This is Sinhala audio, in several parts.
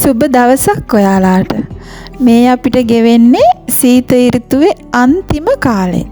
සුබ දවසක් ඔයාලාට. මේ අපිට ගෙවෙන්නේ සීත ඍතුවේ අන්තිම කාලේ.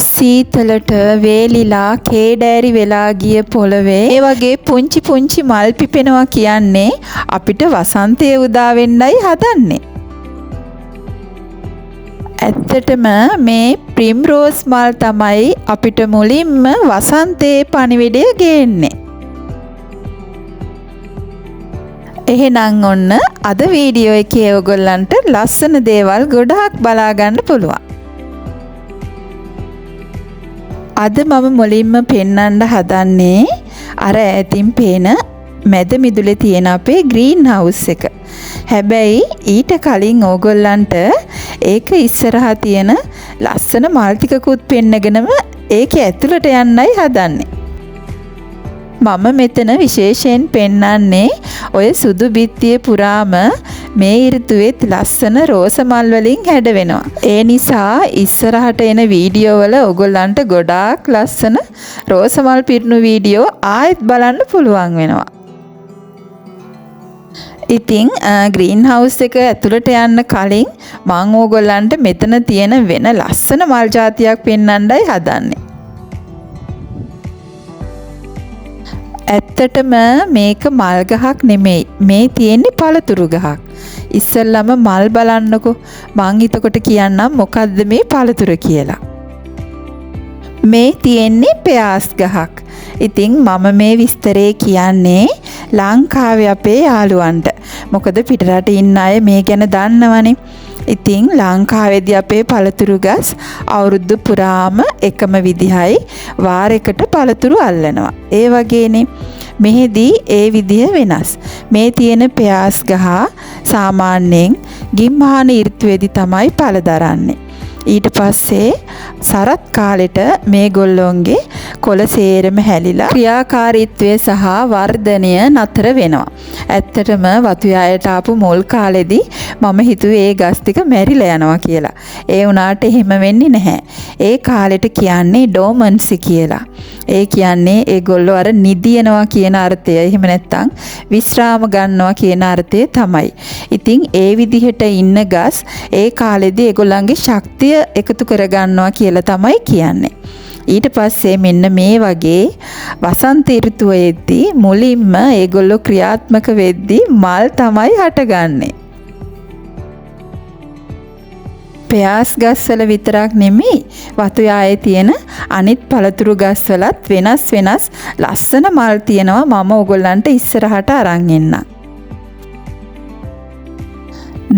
සීතලට වේලිලා කේඩෑරි වෙලා ගිය පොළවේ ඒ වගේ පුංචි පුංචි මල් පිපෙනවා කියන්නේ අපිට වසන්තය උදා වෙන්නයි හදන්නේ. ඇත්තටම මේ ප්‍රිම්රෝස් මල් තමයි අපිට මුලින්ම වසන්තයේ පණිවිඩය ගේන්නේ. එහෙනම් ඔන්න අද වීඩියෝ එකේ ඔයගොල්ලන්ට ලස්සන දේවල් ගොඩාක් බලා ගන්න පුළුවන්. අද මම මුලින්ම පෙන්වන්න හදන්නේ අර ඈතින් පේන මැද මිදුලේ තියෙන අපේ ග්‍රීන් හවුස් එක. හැබැයි ඊට කලින් ඕගොල්ලන්ට ඒක ඉස්සරහා තියෙන ලස්සන මල් ටිකකුත් පෙන්නගෙනම ඒකේ ඇතුළට යන්නයි හදන්නේ. මම මෙතන විශේෂයෙන් පෙන්වන්නේ ඔය සුදු බිත්තිය පුරාම මේ ඍතුවේත් ලස්සන රෝස මල් වලින් හැඩවෙනවා. ඒ නිසා ඉස්සරහට එන වීඩියෝ වල ඔයගොල්ලන්ට ගොඩාක් ලස්සන රෝස මල් පිරුණු වීඩියෝ ආයෙත් බලන්න පුළුවන් වෙනවා. ඉතින් ග්‍රීන් හවුස් එක ඇතුළට යන්න කලින් මම ඕගොල්ලන්ට මෙතන තියෙන වෙන ලස්සන මල් జాතියක් පෙන්වන්නයි හදන්නේ. ඇත්තටම මේක මල් ගහක් නෙමෙයි. මේ තියෙන්නේ පළතුරු ගහක්. ඉස්සෙල්ලම මල් බලන්නකෝ. මං එතකොට කියන්නම් මොකද්ද මේ පළතුර කියලා. මේ තියෙන්නේ පෙයාස් ගහක්. ඉතින් මම මේ විස්තරේ කියන්නේ ලංකාවේ අපේ යාළුවන්ට. මොකද පිටරට ඉන්න අය මේ ගැන දන්නවනේ. ඉතින් ලංකාවේදී අපේ පළතුරු ගස් අවුරුදු පුරාම එකම විදිහයි වාරයකට පළතුරු අල්ලනවා. ඒ වගේනේ මෙහෙදී ඒ විදිහ වෙනස්. මේ තියෙන පෙයාස් ගහ සාමාන්‍යයෙන් ගිම්හාන ඍතුවේදී තමයි පළ දරන්නේ. ඊට පස්සේ සරත් කාලෙට මේගොල්ලොන්ගේ කොළ සේරම හැලිලා ක්‍රියාකාරීත්වය සහ වර්ධනය නතර වෙනවා. ඇත්තටම වතු යායට ආපු මුල් කාලෙදී මම හිතුවේ ඒ ගස් ටික මැරිලා යනවා කියලා. ඒ වුණාට එහෙම වෙන්නේ නැහැ. ඒ කාලෙට කියන්නේ ඩෝමන්සි කියලා. ඒ කියන්නේ ඒගොල්ලෝ අර නිදිනවා කියන අර්ථය. එහෙම නැත්නම් විශ්‍රාම ගන්නවා කියන අර්ථය තමයි. ඉතින් ඒ විදිහට ඉන්න ගස් ඒ කාලෙදී ඒගොල්ලන්ගේ ශක්තිය එකතු කරගන්නවා කියලා තමයි කියන්නේ. ඊට පස්සේ මෙන්න මේ වගේ වසන්ත ඍතුවේදී මුලින්ම ඒගොල්ලෝ ක්‍රියාත්මක වෙද්දී මල් තමයි හටගන්නේ. පෙයාස් ගස්වල විතරක් නෙමෙයි වතු යායේ තියෙන අනිත් පළතුරු ගස්වලත් වෙනස් වෙනස් ලස්සන මල් තියෙනවා. මම ඕගොල්ලන්ට ඉස්සරහට අරන් එන්නම්.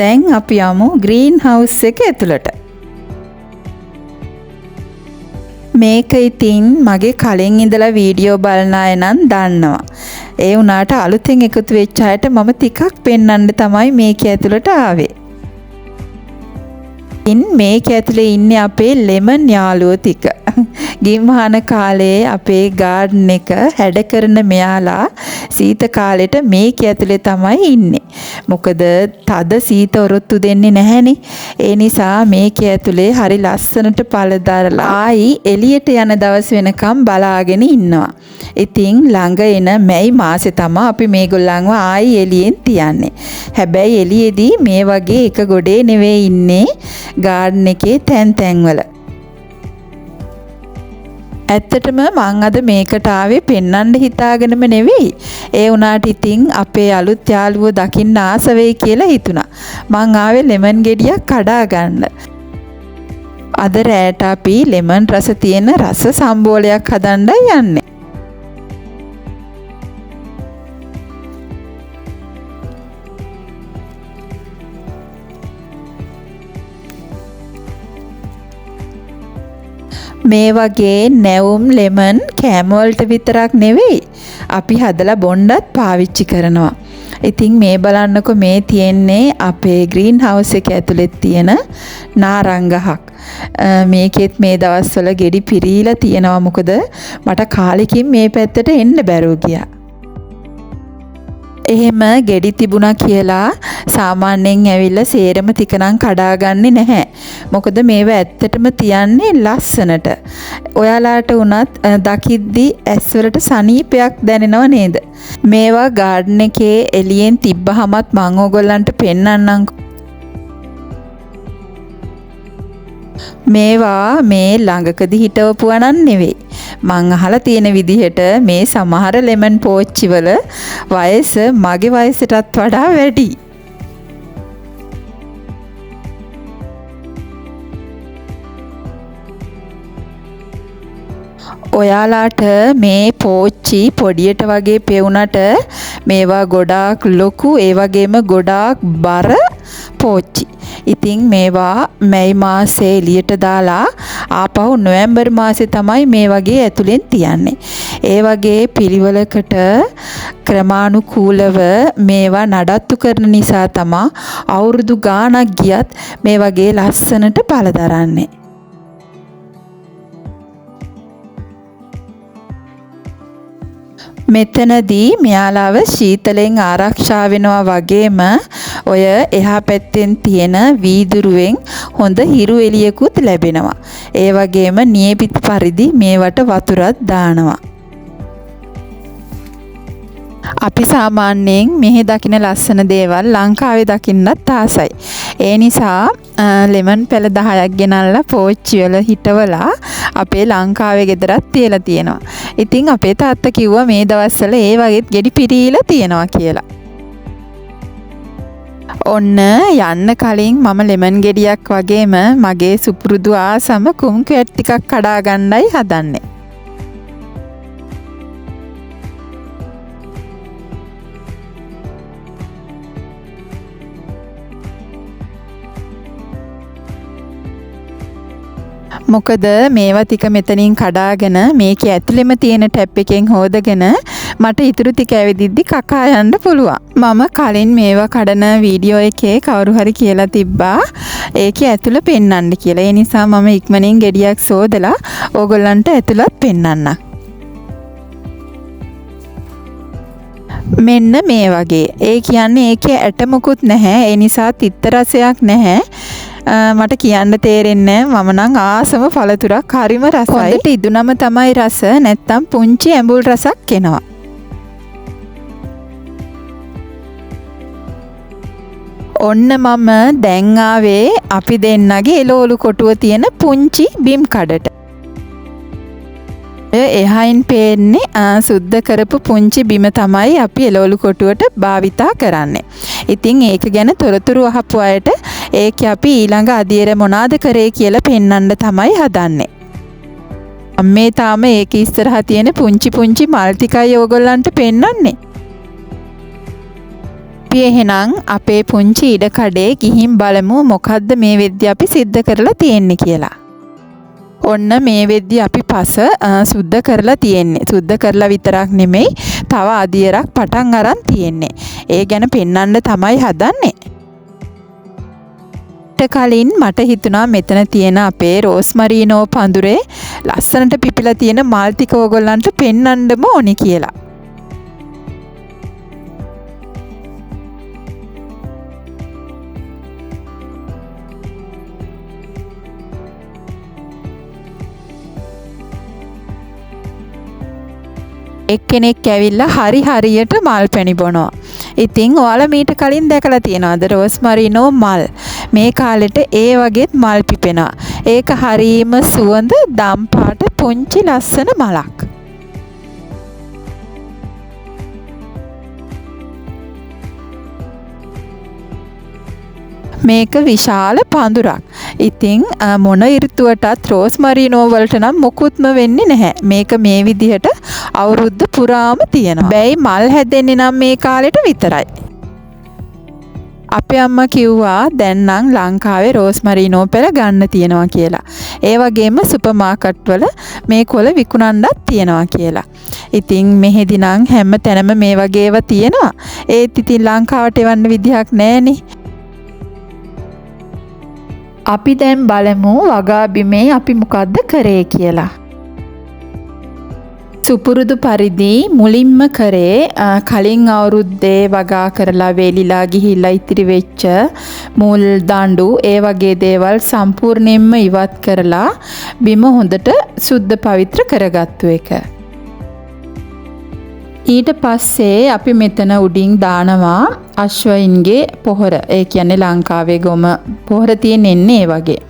දැන් අපි යමු ග්‍රීන් හවුස් එක ඇතුළට. මේක ඉතින් මගේ කලින් ඉඳලා වීඩියෝ බලන අය නම් දන්නවා. ඒ වුණාට අලුතෙන් එකතු වෙච්ච අයට මම ටිකක් පෙන්වන්න තමයි මේක ඇතුළට ආවේ. ඉතින් මේක ඇතුලේ ඉන්නේ අපේ ලෙමන් යාළුවෝ ටික. ගිම්හාන කාලේ අපේ ගාඩන් එක හැඩ කරන මෙයාලා සීත කාලෙට මේක ඇතුලේ තමයි ඉන්නේ. මොකද තද සීත ඔරොත්තු දෙන්නේ නැහැනේ. ඒ නිසා මේක ඇතුලේ හරි ලස්සනට පළදරලා ආයි එළියට යන දවස් වෙනකම් බලාගෙන ඉන්නවා. ඉතින් ළඟ එන මැයි මාසේ තමයි අපි මේගොල්ලන්ව ආයි එළියෙන් තියන්නේ. හැබැයි එළියේදී මේ වගේ එක ගොඩේ නෙවෙයි ඉන්නේ ගාඩන් එකේ තැන් තැන්වල. ඇත්තටම මං අද මේකට ආවේ පෙන්වන්න හිතාගෙනම නෙවෙයි. ඒ වුණාට ඉතින් අපේ අලුත් යාළුවෝ දකින්න ආස වෙයි කියලා හිතුණා. මං ආවේ ලෙමන් ගෙඩියක් කඩා ගන්න. අද රෑට අපි ලෙමන් රස තියෙන රස සම්බෝලයක් හදන්නයි යන්නේ. මේ වගේ නැවුම් ලෙමන් කෑම වලට විතරක් නෙවෙයි අපි හදලා බොණ්ඩත් පාවිච්චි කරනවා. ඉතින් මේ බලන්නකෝ මේ තියෙන්නේ අපේ ග්‍රීන් හවුස් එක ඇතුලේ තියෙන නාරංගහක්. මේකෙත් මේ දවස්වල ගෙඩි පිරීලා තියෙනවා. මොකද මට කාලෙකින් මේ පැත්තට එන්න බැරුව ගියා. එහෙම ගෙඩි තිබුණා කියලා සාමාන්‍යයෙන් ඇවිල්ලා සේරම තිකනම් කඩාගන්නේ නැහැ. මොකද මේවා ඇත්තටම තියන්නේ ලස්සනට. ඔයාලාට උනත් දකිද්දි ඇස්වලට සනීපයක් දැනෙනව නේද? මේවා ගාඩන් එකේ එළියෙන් තිබ්බහමත් මම ඕගොල්ලන්ට පෙන්නන්නම්. මේවා මේ ළඟකදී හිටවපුවා නන් නෙවෙයි. මං අහලා තියෙන විදිහට මේ සමහර ලෙමන් පෝච්චි වල වයස මගේ වයසටත් වඩා වැඩි. ඔයාලාට මේ පෝච්චි පොඩියට වගේ පෙවුනට මේවා ගොඩාක් ලොකු ඒ වගේම ගොඩාක් බර පෝච්චි. ඉතින් මේවා මැයි මාසේ එළියට දාලා ආපහු නොවැම්බර් මාසේ තමයි මේ වගේ ඇතුලෙන් තියන්නේ. ඒ වගේ පිළිවෙලකට ක්‍රමානුකූලව මේවා නඩත්තු කරන නිසා තමයි අවුරුදු ගාණක් ගියත් මේ වගේ ලස්සනට පළදරන්නේ. මෙතනදී මෙයාලාව ශීතලෙන් ආරක්ෂා වෙනවා වගේම ඔය එහා පැත්තෙන් තියෙන වීදුරුවෙන් හොඳ හිරු එළියකුත් ලැබෙනවා. ඒ වගේම නියපිත පරිදි මේවට වතුරත් දානවා. අපි සාමාන්‍යයෙන් මෙහි දකින ලස්සන දේවල් ලංකාවේ දකින්නත් ආසයි. ඒ නිසා ලෙමන් පැල 10ක් ගෙනල්ලා පෝච්චි වල හිටවලා අපේ ලංකාවේ ගෙදරත් තියලා තියෙනවා. ඉතින් අපේ තාත්තා කිව්වා මේ දවස්වල ඒ වගේත් ගෙඩි පිරීලා තියෙනවා කියලා. ඔන්න යන්න කලින් මම ලෙමන් ගෙඩියක් වගේම මගේ සුපුරුදු ආසම කුම්කැට් ටිකක් කඩා ගන්නයි හදන්නේ. මොකද මේවා ටික මෙතනින් කඩාගෙන මේකේ ඇතුළෙම තියෙන ටැප් එකෙන් හොදගෙන මට ඉතුරු ටික ඇවිදිද්දි කකා යන්න පුළුවන්. මම කලින් මේවා කඩන වීඩියෝ එකේ කවුරු හරි කියලා තිබ්බා ඒකේ ඇතුළ පෙන්වන්න කියලා. ඒ නිසා මම ඉක්මනින් ගෙඩියක් සෝදලා ඕගොල්ලන්ට ඇතුළත් පෙන්වන්නම්. මෙන්න මේ වගේ. ඒ කියන්නේ ඒකේ ඇට මොකුත් නැහැ. ඒ නිසා තිත්ත රසයක් නැහැ. මට කියන්න තේරෙන්නේ මම නම් ආසම පළතුරක් හරිම රසයි. හොඳට ඉදුනම තමයි රස නැත්තම් පුංචි ඇඹුල් රසක් එනවා. ඔන්න මම දැන් ආවේ අපි දෙන්නගේ එළවලු කොටුව තියෙන පුංචි බිම් කඩට. එහයින් පේන්නේ සුද්ධ කරපු පුංචි බිම තමයි අපි එළවලු කොටුවට භාවිතා කරන්නේ. ඉතින් ඒක ගැන තොරතුරු අහපු අයට ඒක අපි ඊළඟ අදියර මොනවාද කරේ කියලා පෙන්වන්න තමයි හදන්නේ. මේ තාම ඒක ඉස්සරහා තියෙන පුංචි පුංචි මල් ටිකයි ඕගොල්ලන්ට පෙන්වන්නේ. අපි එහෙනම් අපේ පුංචි ඉඩ කඩේ ගිහින් බලමු මොකද්ද මේ වෙද්දි අපි සිද්ධ කරලා තියෙන්නේ කියලා. ඔන්න මේ වෙද්දි අපි පස සුද්ධ කරලා තියෙන්නේ. සුද්ධ කරලා විතරක් නෙමෙයි තව අදියරක් පටන් අරන් තියෙන්නේ. ඒ ගැන පෙන්වන්න තමයි හදන්නේ. කලින් මට හිතුණා මෙතන තියෙන අපේ රෝස්මරීනෝ පඳුරේ ලස්සනට පිපිලා තියෙන මල් ටික ඕගොල්ලන්ට පෙන්වන්නම ඕනි කියලා. එක්කෙනෙක් ඇවිල්ලා හරියට මල් පැණි බොනවා. ඉතින් ඔයාලා මීට කලින් දැකලා තියෙනවද රෝස්මරීනෝ මල්? මේ කාලෙට ඒ වගේත් මල් පිපෙනවා. ඒක හරීම සුවඳ දම් පාට පුංචි ලස්සන මලක්. මේක විශාල පඳුරක්. ඉතින් මොන ඍතුවටත් රෝස්මරීනෝ වලට නම් මොකුත්ම වෙන්නේ නැහැ. මේක මේ විදිහට අවුරුද්ද පුරාම තියෙනවා. බැයි මල් හැදෙන්නේ නම් මේ කාලෙට විතරයි. අපේ අම්මා කිව්වා දැන් නම් ලංකාවේ රෝස්මරීනෝ පෙළ ගන්න තියෙනවා කියලා. ඒ වගේම සුපර් මාකට් වල මේ කොළ විකුණන්නත් තියෙනවා කියලා. ඉතින් මෙහෙදි නම් හැම තැනම මේ වගේ ඒවා තියෙනවා. ඒත් ඉතින් ලංකාවට එවන්න විදිහක් නැහැනේ. අපි දැන් බලමු වගා බිමේ අපි මොකද්ද කරේ කියලා. සුපුරුදු පරිදි මුලින්ම කරේ කලින් අවුරුද්දේ වගා කරලා වේලිලා ගිහිල්ලා ඉතිරි වෙච්ච මුල් දඬු ඒ වගේ දේවල් සම්පූර්ණයෙන්ම ඉවත් කරලා බිම හොඳට සුද්ධ පවිත්‍ර කරගත්තු එක. ඊට පස්සේ අපි මෙතන උඩින් දානවා අශ්වයින්ගේ පොහොර. ඒ කියන්නේ ලංකාවේ ගොම පොහොර තියෙන්නේ ඒ වගේ.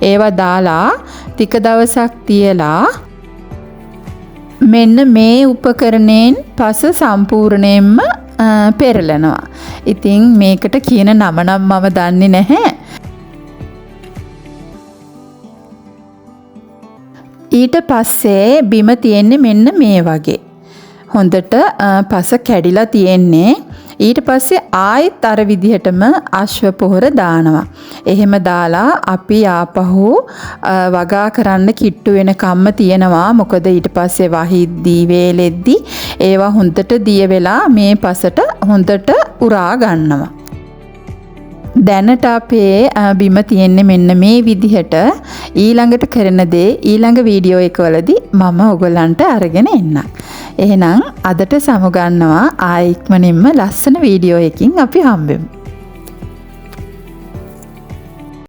ඒවා දාලා ටික දවසක් තියලා මෙන්න මේ උපකරණයෙන් පස සම්පූර්ණයෙන්ම පෙරලනවා. ඉතින් මේකට කියන නම නම් මම දන්නේ නැහැ. ඊට පස්සේ බිම තියෙන්නේ මෙන්න මේ වගේ. හොඳට පස කැඩිලා තියෙන්නේ. ඊට පස්සේ ආයෙත් අර විදිහටම අශ්ව පොහොර දානවා. එහෙම දාලා අපි ආපහු වගා කරන්න කිට්ටු වෙන කම්ම තියෙනවා. මොකද ඊට පස්සේ වහිද්දී වේලෙද්දී ඒවා හොඳට දිය වෙලා මේ පසට හොඳට උරා ගන්නවා. දැනට අපේ බිම තියෙන්නේ මෙන්න මේ විදිහට. ඊළඟට කරන දේ ඊළඟ වීඩියෝ එකවලදී මම ඔයගලන්ට අරගෙන එන්නම්. එහෙනම් අදට සමුගන්නවා. ආයෙ ඉක්මනින්ම ලස්සන වීඩියෝ එකකින් අපි හම්බෙමු.